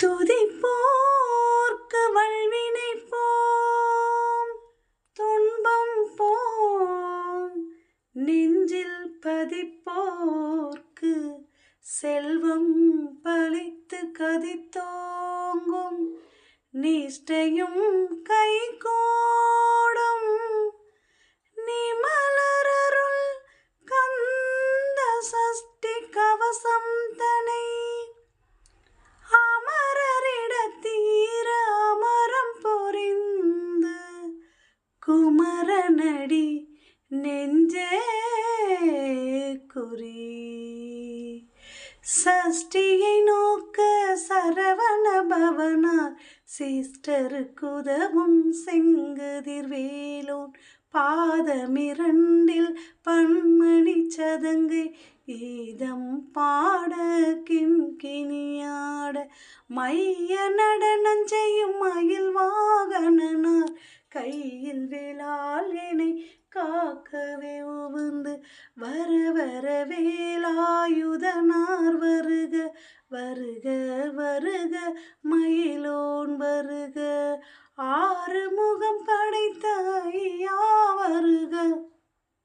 துதிப்போர்க்கு வல்வினை போம், துன்பம் போம். நெஞ்சில் பதிப்போர்க்கு செல்வம் பலித்து கதித்தோங்கும். நிஷ்டையும் கைகூடும். நிமலரருள் கந்த சஷ்டி கவசம் தனை அமரரிடத்தீர அமரம் பொறிந்து குமரனடி நெஞ்சே குறி. சஷ்டியை நோக்க சரவண பவனார் சிஸ்டருக்குதவும் செங்கதிர் வேலோன் பாதமிரண்டில் பன்மணி சதங்கை ஈதம் பாட கிண்கிணியாட மைய நடனம் செய்யும் மயில் வாகனனார் கையில் வேளால் என்னை காக்கவே உவந்து வர வர வேலாயுதனார் வருக வருக வருக மயிலோன் வருக. ஆறு